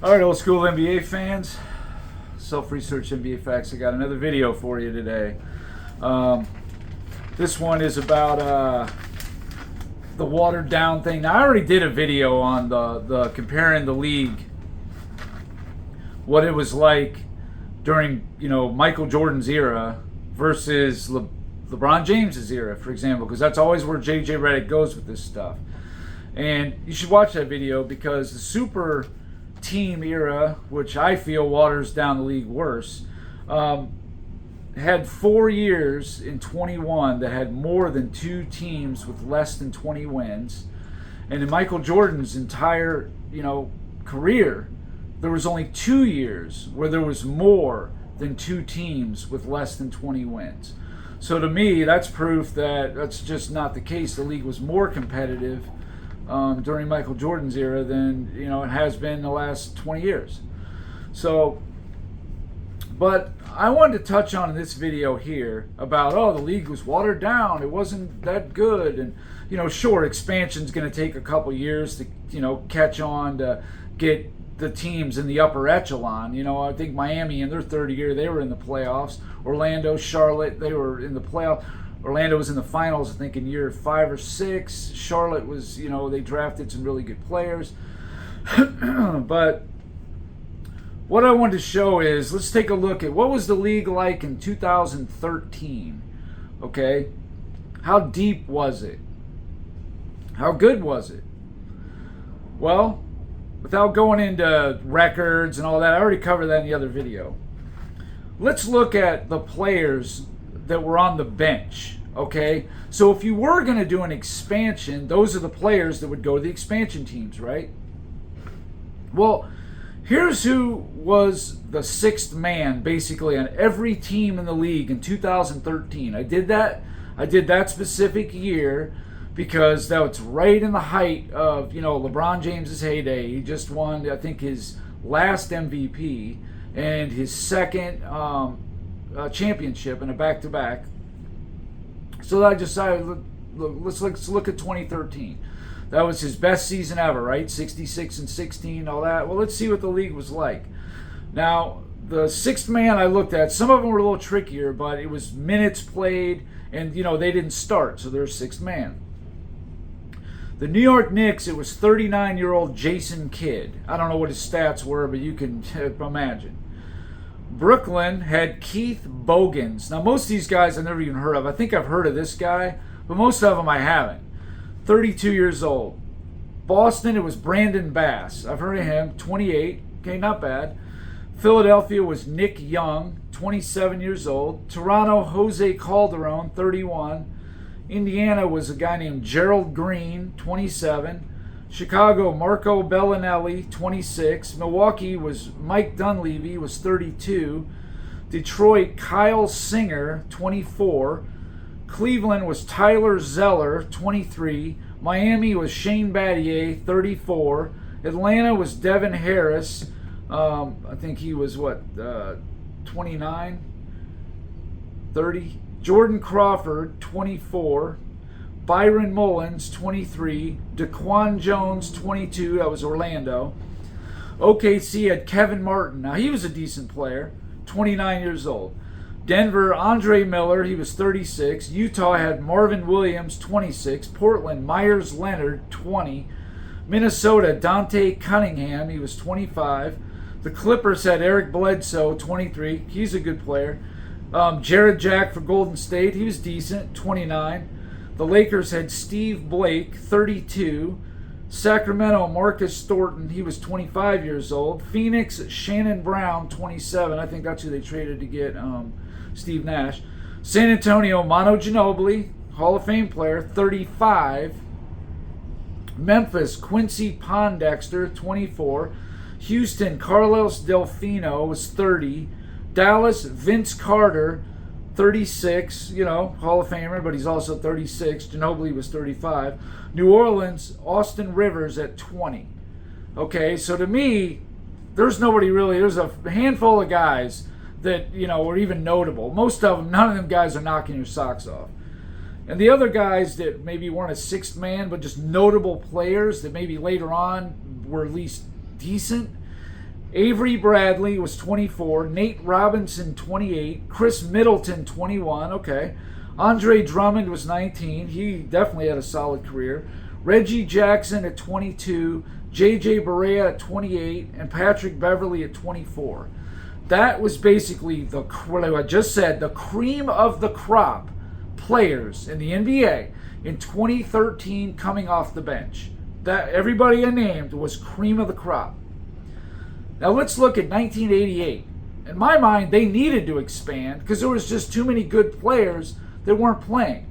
All right, old school NBA fans, self-research NBA facts. I got another video for you today. This one is about the watered down thing. Now, I already did a video on the comparing the league, what it was like during Michael Jordan's era versus LeBron James's era, for example, because that's always where JJ Redick goes with this stuff. And you should watch that video because the super team era, which I feel waters down the league worse, had 4 years in 21 that had more than 2 teams with less than 20 wins. And in Michael Jordan's entire career, there was only 2 years where there was more than 2 teams with less than 20 wins. So to me, that's proof that that's just not the case. The league was more competitive during Michael Jordan's era than it has been the last 20 years. So, but I wanted to touch on in this video here about the league was watered down. It wasn't that good, and sure, expansion's going to take a couple years to catch on to get the teams in the upper echelon. I think Miami in their third year they were in the playoffs. Orlando, Charlotte, they were in the playoffs. Orlando was in the finals, I think, in year 5 or 6. Charlotte was, they drafted some really good players. But what I wanted to show is, let's take a look at what was the league like in 2013, okay? How deep was it? How good was it? Well, without going into records and all that, I already covered that in the other video. Let's look at the players that were on the bench, okay? So if you were going to do an expansion, those are the players that would go to the expansion teams, right? Well, here's who was the 6th man, basically, on every team in the league in 2013. I did that specific year because that's right in the height of, LeBron James's heyday. He just won, I think, his last MVP and his second championship in a back-to-back. So I decided, let's look at 2013. That was his best season ever, right? 66-16, all that. Well, let's see what the league was like. Now, the 6th man I looked at, some of them were a little trickier, but it was minutes played, and they didn't start, so they're 6th man. The New York Knicks, it was 39-year-old Jason Kidd. I don't know what his stats were, but you can imagine. Brooklyn had Keith Bogans. Now, most of these guys I've never even heard of. I think I've heard of this guy, but most of them I haven't. 32 years old. Boston, it was Brandon Bass. I've heard of him. 28. Okay, not bad. Philadelphia was Nick Young, 27 years old. Toronto, Jose Calderon, 31. Indiana was a guy named Gerald Green, 27. Chicago, Marco Bellinelli, 26. Milwaukee was Mike Dunleavy, was 32. Detroit, Kyle Singer, 24. Cleveland was Tyler Zeller, 23. Miami was Shane Battier, 34. Atlanta was Devin Harris. I think he was 29? 30? Jordan Crawford, 24. Byron Mullins, 23. DeQuan Jones, 22. That was Orlando. OKC had Kevin Martin. Now, he was a decent player, 29 years old. Denver, Andre Miller, he was 36. Utah had Marvin Williams, 26. Portland, Myers Leonard, 20. Minnesota, Dante Cunningham, he was 25. The Clippers had Eric Bledsoe, 23. He's a good player. Jared Jack for Golden State, he was decent, 29. The Lakers had Steve Blake, 32. Sacramento, Marcus Thornton, he was 25 years old. Phoenix, Shannon Brown, 27. I think that's who they traded to get Steve Nash. San Antonio, Manu Ginobili, Hall of Fame player, 35. Memphis, Quincy Pondexter, 24. Houston, Carlos Delfino was 30. Dallas, Vince Carter, 36, Hall of Famer, but he's also 36. Ginobili was 35. New Orleans, Austin Rivers at 20. Okay, so to me, there's nobody really, there's a handful of guys that, were even notable. Most of them, none of them guys are knocking your socks off. And the other guys that maybe weren't a 6th man, but just notable players that maybe later on were at least decent, Avery Bradley was 24. Nate Robinson, 28. Chris Middleton, 21. Okay. Andre Drummond was 19. He definitely had a solid career. Reggie Jackson at 22. J.J. Barea at 28. And Patrick Beverley at 24. That was basically what I just said, the cream of the crop players in the NBA in 2013 coming off the bench. That everybody I named was cream of the crop. Now let's look at 1988. In my mind, they needed to expand because there was just too many good players that weren't playing.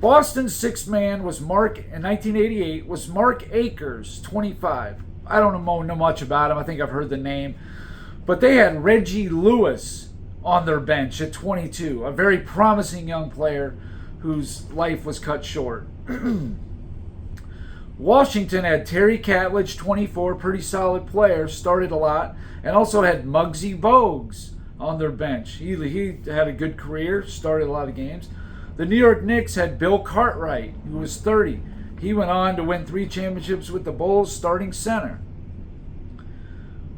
Boston's sixth man was in 1988 was Mark Akers, 25. I don't know much about him. I think I've heard the name. But they had Reggie Lewis on their bench at 22, a very promising young player whose life was cut short. Washington had Terry Catledge, 24, pretty solid player, started a lot, and also had Muggsy Bogues on their bench. He had a good career, started a lot of games. The New York Knicks had Bill Cartwright, who was 30. He went on to win 3 championships with the Bulls, starting center.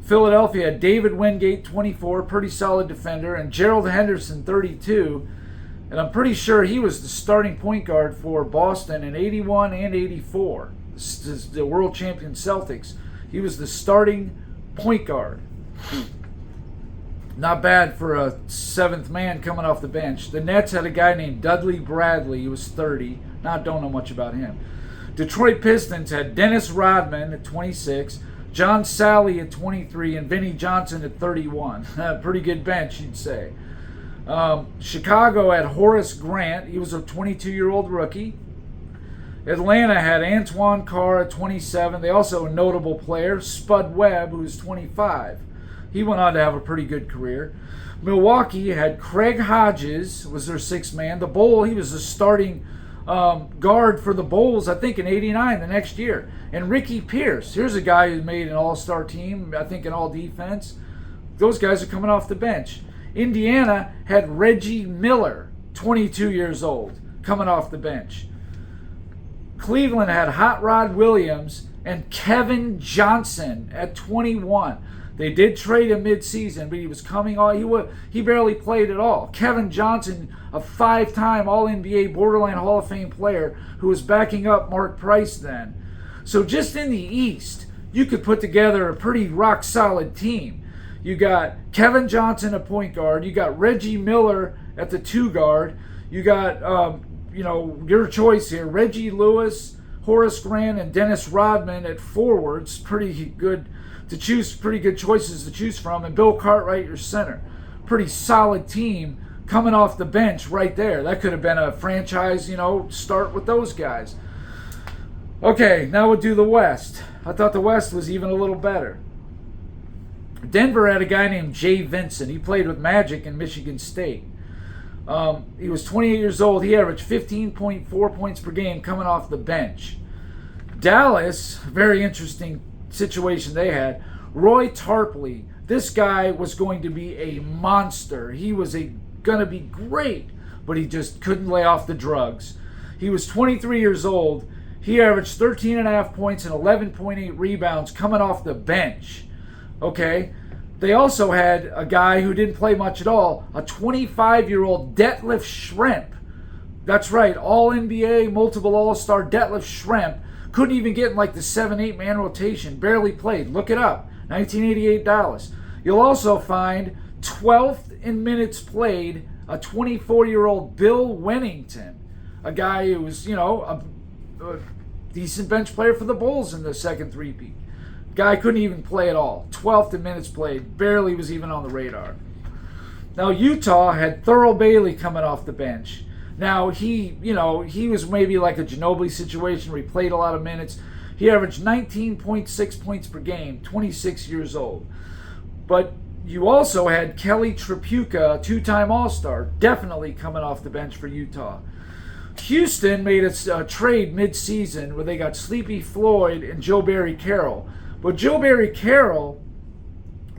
Philadelphia had David Wingate, 24, pretty solid defender, and Gerald Henderson, 32. And I'm pretty sure he was the starting point guard for Boston in 81 and 84. The world champion Celtics. He was the starting point guard. Not bad for a 7th man coming off the bench. The Nets had a guy named Dudley Bradley. He was 30. Don't know much about him. Detroit Pistons had Dennis Rodman at 26, John Sally at 23, and Vinnie Johnson at 31. Pretty good bench, you'd say. Chicago had Horace Grant. He was a 22-year-old rookie. Atlanta had Antoine Carr at 27. They also had a notable player, Spud Webb, who's 25. He went on to have a pretty good career. Milwaukee had Craig Hodges, was their 6th man. The Bull, he was the starting guard for the Bulls, I think, in 89, the next year. And Ricky Pierce, here's a guy who made an all-star team, I think, in all defense. Those guys are coming off the bench. Indiana had Reggie Miller, 22 years old, coming off the bench. Cleveland had Hot Rod Williams and Kevin Johnson at 21. They did trade him mid-season, but he was coming on. He barely played at all. Kevin Johnson, a 5-time All-NBA borderline Hall of Fame player who was backing up Mark Price then. So just in the East, you could put together a pretty rock-solid team. You got Kevin Johnson at point guard. You got Reggie Miller at the 2 guard. You got, your choice here, Reggie Lewis, Horace Grant, and Dennis Rodman at forwards. Pretty good choices to choose from. And Bill Cartwright, your center. Pretty solid team coming off the bench right there. That could have been a franchise, start with those guys. Okay, now we'll do the West. I thought the West was even a little better. Denver had a guy named Jay Vincent. He played with Magic in Michigan State. He was 28 years old. He averaged 15.4 points per game coming off the bench. Dallas, very interesting situation they had. Roy Tarpley. This guy was going to be a monster. He was going to be great, but he just couldn't lay off the drugs. He was 23 years old. He averaged 13.5 points and 11.8 rebounds coming off the bench. Okay? They also had a guy who didn't play much at all, a 25-year-old Detlef Schrempf. That's right, All-NBA, multiple All-Star Detlef Schrempf. Couldn't even get in like the 7-8 man rotation. Barely played. Look it up. 1988 Dallas. You'll also find 12th in minutes played, a 24-year-old Bill Wennington. A guy who was, a decent bench player for the Bulls in the second three-peat. Guy couldn't even play at all. 12th in minutes played. Barely was even on the radar. Now Utah had Thurl Bailey coming off the bench. Now he was maybe like a Ginobili situation where he played a lot of minutes. He averaged 19.6 points per game, 26 years old. But you also had Kelly Tripucka, a 2-time All-Star, definitely coming off the bench for Utah. Houston made a trade mid-season where they got Sleepy Floyd and Joe Barry Carroll. But Joe Barry Carroll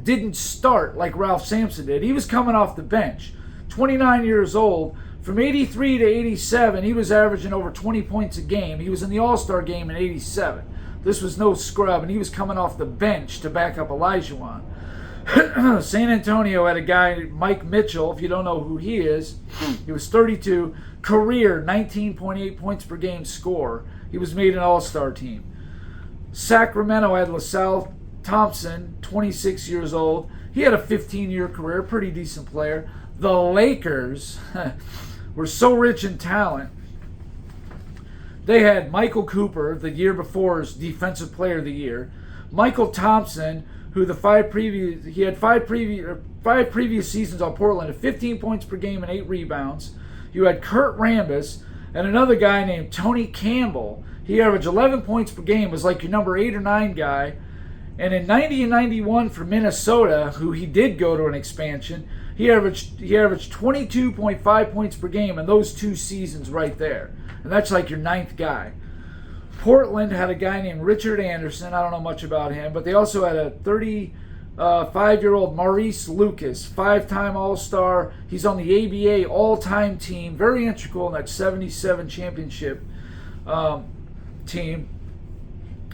didn't start like Ralph Sampson did. He was coming off the bench. 29 years old. From 83 to 87, he was averaging over 20 points a game. He was in the All-Star game in 87. This was no scrub, and he was coming off the bench to back up Olajuwon. San Antonio had a guy, Mike Mitchell, if you don't know who he is. He was 32, career 19.8 points per game score. He was made an all-star team. Sacramento had LaSalle Thompson, 26 years old. He had a 15-year career, pretty decent player. The Lakers were so rich in talent. They had Michael Cooper, the year before's Defensive Player of the Year. Michael Thompson, who he had five previous seasons on Portland at 15 points per game and 8 rebounds. You had Kurt Rambis and another guy named Tony Campbell. He averaged 11 points per game, was like your number 8 or 9 guy. And in 90 and 91 for Minnesota, who he did go to an expansion, he averaged 22.5 points per game in those 2 seasons right there. And that's like your 9th guy. Portland had a guy named Richard Anderson. I don't know much about him, but they also had a 35-year-old Maurice Lucas, 5-time All-Star. He's on the ABA all-time team, very integral in that 77 championship team.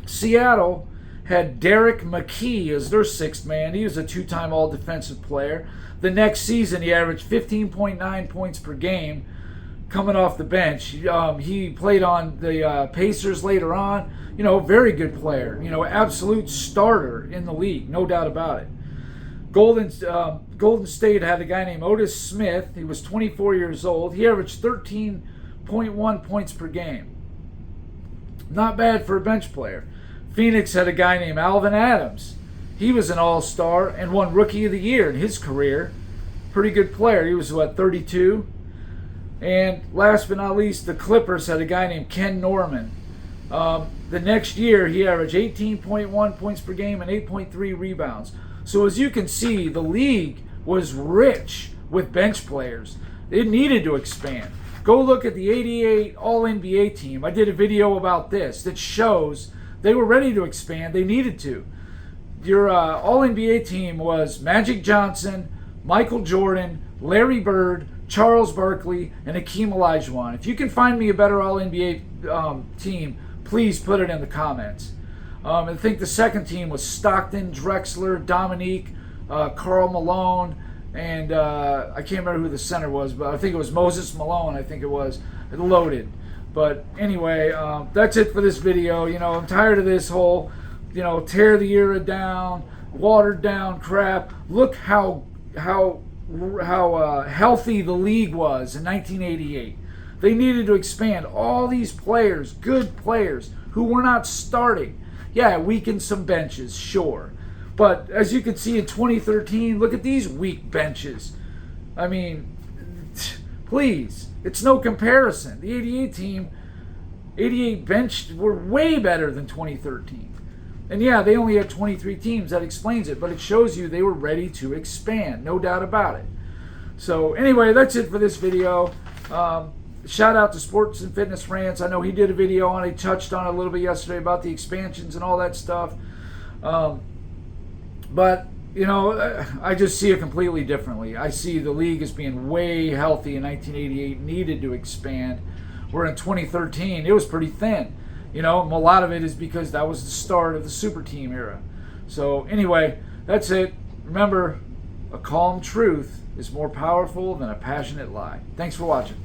Seattle had Derek McKee as their 6th man. He was a 2-time all-defensive player. The next season, he averaged 15.9 points per game coming off the bench. He played on the Pacers later on. Very good player. Absolute starter in the league, no doubt about it. Golden State had a guy named Otis Smith. He was 24 years old. He averaged 13.1 points per game. Not bad for a bench player. Phoenix had a guy named Alvin Adams. He was an all-star and won Rookie of the Year in his career. Pretty good player. He was, 32? And last but not least, the Clippers had a guy named Ken Norman. The next year, he averaged 18.1 points per game and 8.3 rebounds. So as you can see, the league was rich with bench players. It needed to expand. Go look at the 88 All-NBA team. I did a video about this that shows they were ready to expand. They needed to. Your All-NBA team was Magic Johnson, Michael Jordan, Larry Bird, Charles Barkley, and Hakeem Olajuwon. If you can find me a better All-NBA team, please put it in the comments. I think the second team was Stockton, Drexler, Dominique, Karl Malone, and I can't remember who the center was, but I think it was Moses Malone. I think it was loaded. But anyway, that's it for this video. I'm tired of this whole, tear the era down, watered down crap. Look how healthy the league was in 1988. They needed to expand. All these players, good players, who were not starting. Yeah, it weakened some benches, sure. But as you can see in 2013, look at these weak benches. I mean, please, it's no comparison. The 88 bench were way better than 2013. And yeah, they only had 23 teams. That explains it. But it shows you they were ready to expand. No doubt about it. So anyway, that's it for this video. Shout out to Sports and Fitness Rants. I know he did a video on it. He touched on it a little bit yesterday about the expansions and all that stuff. But, I just see it completely differently. I see the league as being way healthy in 1988, needed to expand. Where in 2013, it was pretty thin. A lot of it is because that was the start of the super team era. So anyway, that's it. Remember, a calm truth is more powerful than a passionate lie. Thanks for watching.